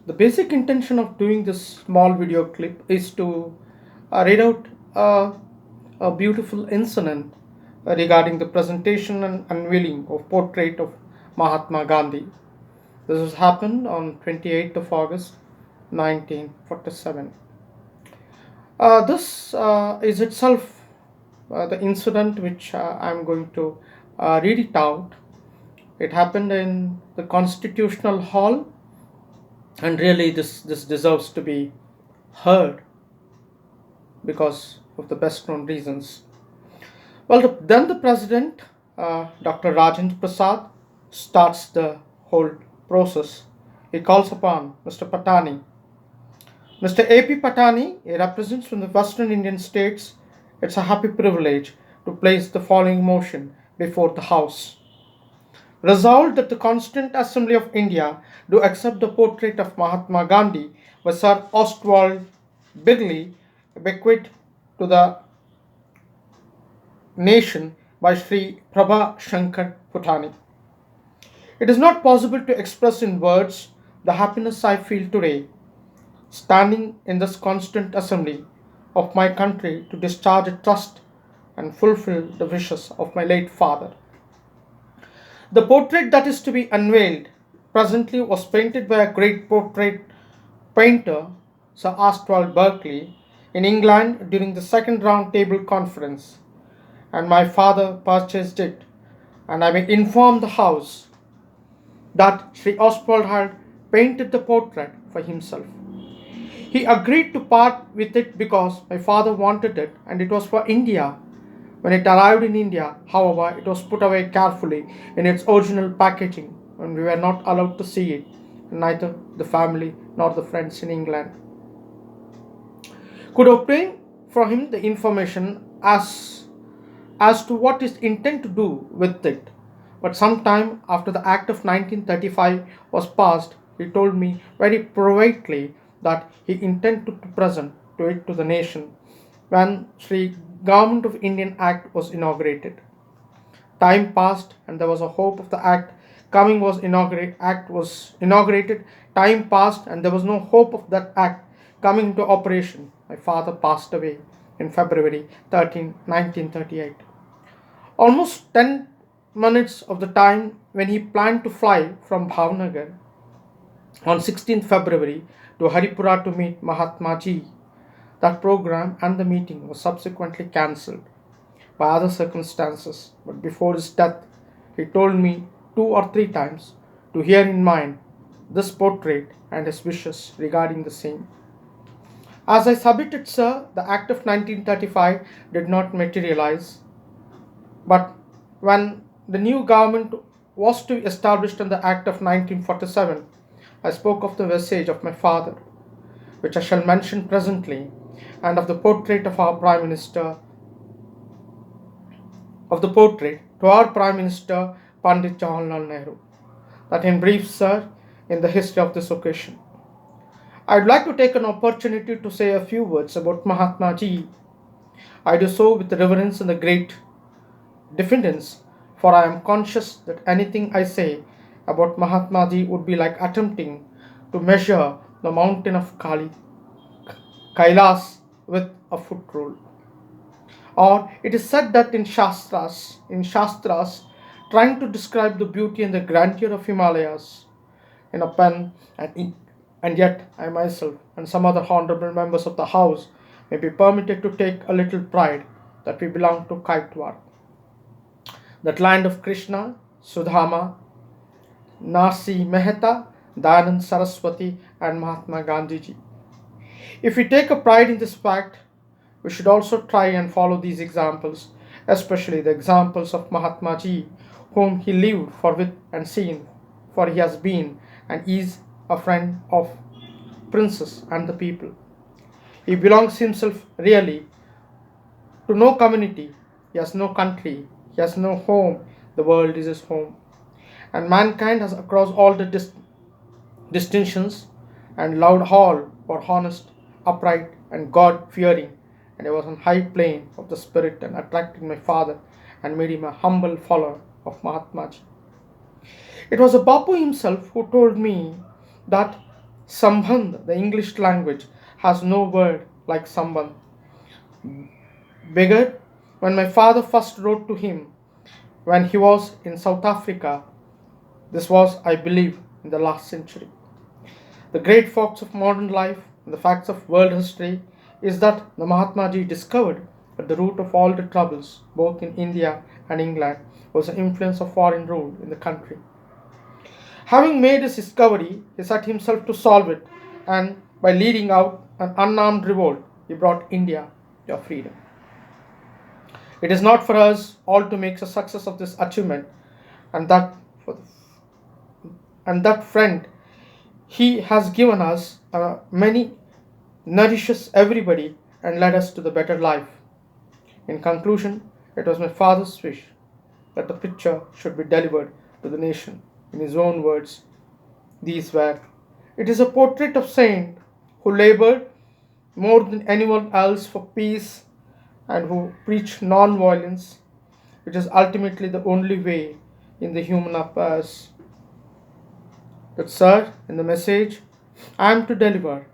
The basic intention of doing this small video clip is to read out uh, a beautiful incident regarding the presentation and unveiling of portrait of Mahatma Gandhi. This has happened on 28th of August 1947. This is itself the incident which I'm going to read it out. It happened in the Constitutional Hall, and really this deserves to be heard because of the best known reasons. Well, then the president, Dr. Rajendra Prasad, starts the whole process. He calls upon Mr. Patani. Mr. A.P. Patani, he represents from the Western Indian states. It's a happy privilege to place the following motion before the House. Resolved that the Constituent Assembly of India do accept the portrait of Mahatma Gandhi by Sir Ostwald Birkly, bequeathed to the nation by Sri Prabha Shankar Putani. It is not possible to express in words the happiness I feel today, standing in this constant assembly of my country to discharge a trust and fulfill the wishes of my late father. The portrait that is to be unveiled presently was painted by a great portrait painter, Sir Ostwald Birkly, in England during the second round table conference, and my father purchased it, and I may inform the House that Sri Oswald had painted the portrait for himself. He agreed to part with it because my father wanted it and it was for India. When it arrived in India, however, it was put away carefully in its original packaging and we were not allowed to see it, neither the family nor the friends in England could obtain from him the information as to what is intent to do with it. But some time after the Act of 1935 was passed, he told me very privately that he intended to present to it to the nation when Sri Government of Indian Act was inaugurated. Time passed and there was a hope of the act was inaugurated. Time passed and there was no hope of that act coming into operation. My father passed away in February 13, 1938. Almost 10 minutes of the time when he planned to fly from Bhavnagar on 16th February to Haripura to meet Mahatma Ji. That program and the meeting was subsequently cancelled by other circumstances, but before his death, he told me 2 or 3 times to bear in mind this portrait and his wishes regarding the same. As I submitted, sir, the Act of 1935 did not materialize, but when the new government was to be established in the Act of 1947, I spoke of the message of my father, which I shall mention presently, and of the portrait of our Prime Minister, of the portrait to our Prime Minister Pandit Jawaharlal Nehru. That in brief, sir, in the history of this occasion. I'd like to take an opportunity to say a few words about Mahatma Ji. I do so with reverence and the great diffidence, for I am conscious that anything I say about Mahatma Ji would be like attempting to measure the mountain of Kailas with a foot rule. Or it is said that in Shastras, trying to describe the beauty and the grandeur of Himalayas in a pen and ink, and yet I myself and some other honorable members of the House may be permitted to take a little pride that we belong to Kaitwar, that land of Krishna, Sudhama, Nasi Mehta, Dayanand Saraswati, and Mahatma Gandhiji. If we take a pride in this fact, we should also try and follow these examples, especially the examples of Mahatma Ji, whom he lived for with and seen, for he has been and is a friend of princes and the people. He belongs himself really to no community, he has no country, he has no home, the world is his home. And mankind has across all the distinctions and loud hall for honest, upright, and God fearing, and I was on high plane of the spirit and attracted my father and made him a humble follower of Mahatma Ji. It was a Bapu himself who told me that Sambandh, the English language, has no word like Sambandh. Beggar, when my father first wrote to him when he was in South Africa, this was, I believe, in the last century. The great facts of modern life and the facts of world history is that the Mahatma Ji discovered at the root of all the troubles, both in India and England, was the influence of foreign rule in the country. Having made his discovery, he set himself to solve it, and by leading out an unarmed revolt, he brought India to freedom. It is not for us all to make a success of this achievement, and for the, and that friend he has given us many nourishes everybody and led us to the better life. In conclusion, it was my father's wish that the picture should be delivered to the nation. In his own words, these were, "It is a portrait of saint who labored more than anyone else for peace and who preached non-violence, which is ultimately the only way in the human affairs." But sir, in the message I am to deliver,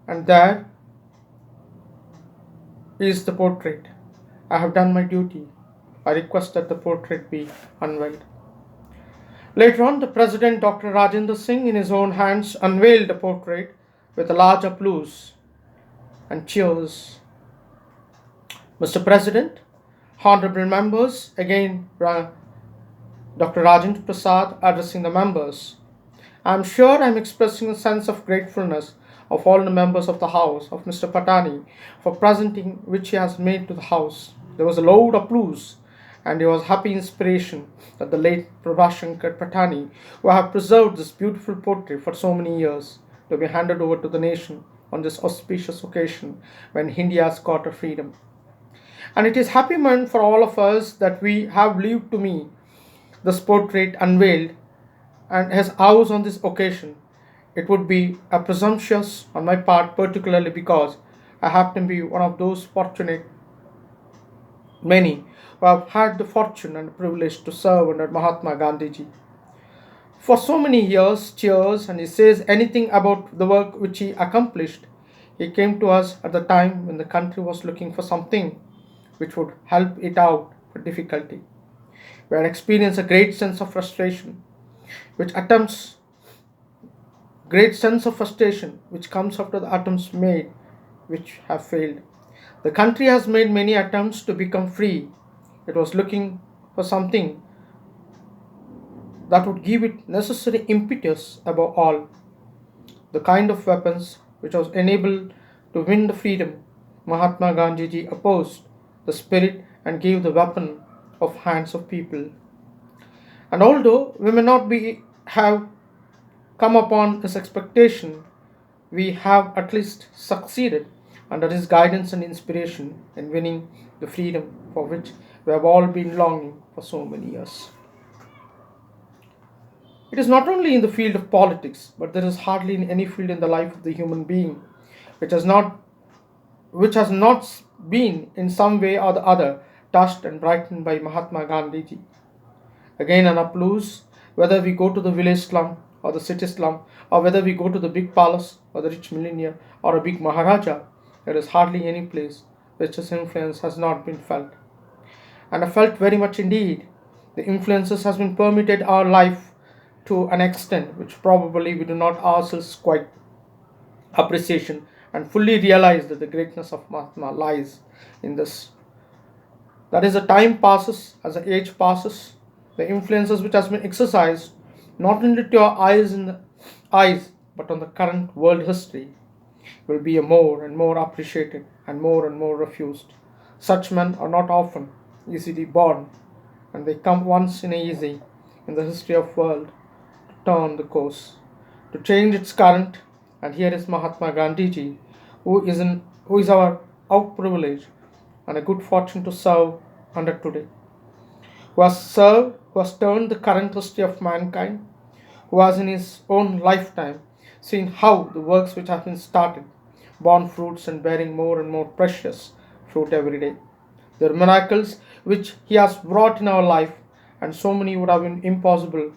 and there is the portrait. I have done my duty. I request that the portrait be unveiled. Later on, the President Dr. Rajendra Singh in his own hands unveiled the portrait with a large applause and cheers. Mr. President, honorable members, again Dr. Rajendra Prasad addressing the members. I am sure I am expressing a sense of gratefulness of all the members of the House of Mr. Patani for presenting which he has made to the House. There was a loud applause, and it was happy inspiration that the late Prabhashankar Patani, who have preserved this beautiful portrait for so many years, to be handed over to the nation on this auspicious occasion when India has got her freedom. And it is happy moment for all of us that we have lived to me this portrait unveiled and his house on this occasion. It would be a presumptuous on my part, particularly because I happen to be one of those fortunate many who have had the fortune and privilege to serve under Mahatma Gandhi for so many years. Cheers, and he says anything about the work which he accomplished. He came to us at the time when the country was looking for something which would help it out for difficulty. We had experienced a great sense of frustration which comes after the attempts made which have failed. The country has made many attempts to become free. It was looking for something that would give it necessary impetus above all. The kind of weapons which was enabled to win the freedom. Mahatma Gandhi opposed the spirit and gave the weapon of hands of people. And although we may not have come upon his expectation, we have at least succeeded under his guidance and inspiration in winning the freedom for which we have all been longing for so many years. It is not only in the field of politics, but there is hardly in any field in the life of the human being which has not been in some way or the other touched and brightened by Mahatma Gandhi. Again an applause, whether we go to the village slum or the city slum, or whether we go to the big palace or the rich millionaire or a big Maharaja, there is hardly any place which his influence has not been felt. And I felt very much indeed. The influences has been permeated our life to an extent which probably we do not ourselves quite appreciation and fully realize that the greatness of Mahatma lies in this. That is, the time passes, as the age passes, the influences which has been exercised not only to our eyes but on the current world history will be a more and more appreciated and more refused. Such men are not often easily born, and they come once in a easy in the history of world to turn the course, to change its current. And here is Mahatma Gandhi who is our privilege and a good fortune to serve under today, who has turned the current history of mankind, who has in his own lifetime seen how the works which have been started borne fruits and bearing more and more precious fruit every day. The miracles which he has wrought in our life, and so many would have been impossible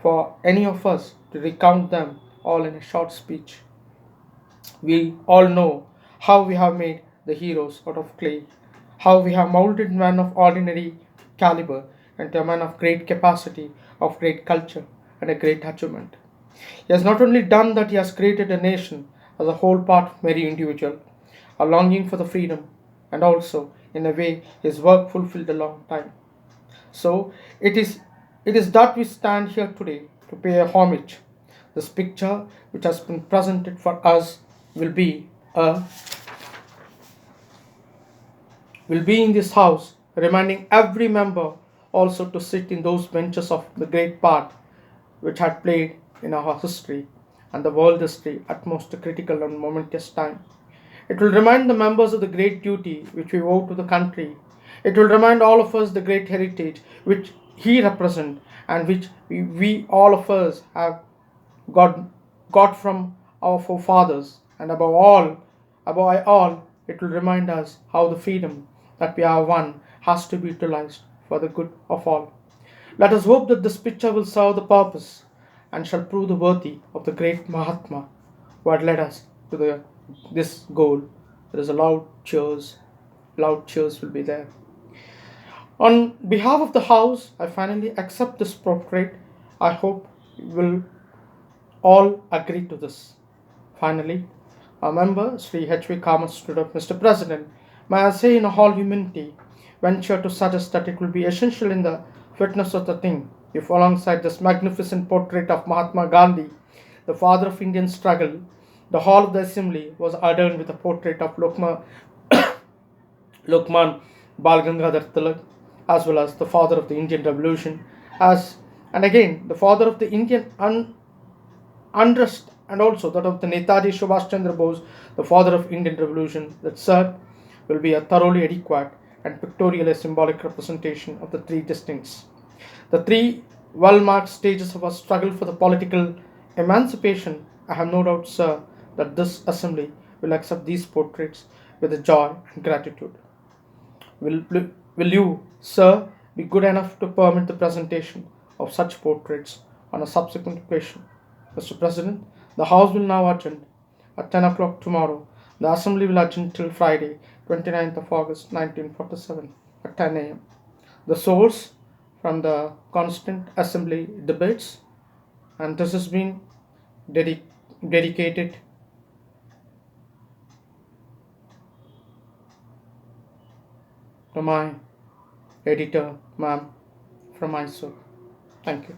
for any of us to recount them all in a short speech. We all know how we have made the heroes out of clay, how we have molded men of ordinary caliber into a man of great capacity, of great culture, and a great achievement. He has not only done that, he has created a nation as a whole part of every individual, a longing for the freedom, and also, in a way, his work fulfilled a long time. So it is that we stand here today to pay a homage. This picture which has been presented for us will be a will be in this house, reminding every member also to sit in those benches of the great part which had played in our history and the world history at most critical and momentous time. It will remind the members of the great duty which we owe to the country. It will remind all of us the great heritage which he represents and which we all of us have got, got from our forefathers. And above all, it will remind us how the freedom that we have won has to be utilized for the good of all. Let us hope that this picture will serve the purpose and shall prove the worthy of the great Mahatma who had led us to this goal. There is a loud cheers will be there. On behalf of the House, I finally accept this portrait. I hope you will all agree to this. Finally, a member, Sri H.V. Kamath, stood up. Mr. President, may I say in all humility, venture to suggest that it will be essential in the fitness of the thing if, alongside this magnificent portrait of Mahatma Gandhi, the father of Indian struggle, the hall of the assembly was adorned with a portrait of Lokman Balgangadhar Tilak, as well as the father of the Indian Revolution, as and again the father of the Indian unrest, and also that of the Netaji Subhash Chandra Bose, the father of Indian Revolution, that sir will be a thoroughly adequate and pictorially symbolic representation of the three distincts. The three well marked stages of our struggle for the political emancipation. I have no doubt, sir, that this assembly will accept these portraits with joy and gratitude. Will you, sir, be good enough to permit the presentation of such portraits on a subsequent occasion? Mr. President, the House will now adjourn at 10 o'clock tomorrow. The Assembly will adjourn till Friday, 29th of August 1947 at 10 a.m. The source from the Constant Assembly debates, and this has been dedicated to my editor, ma'am, from Mysore. Thank you.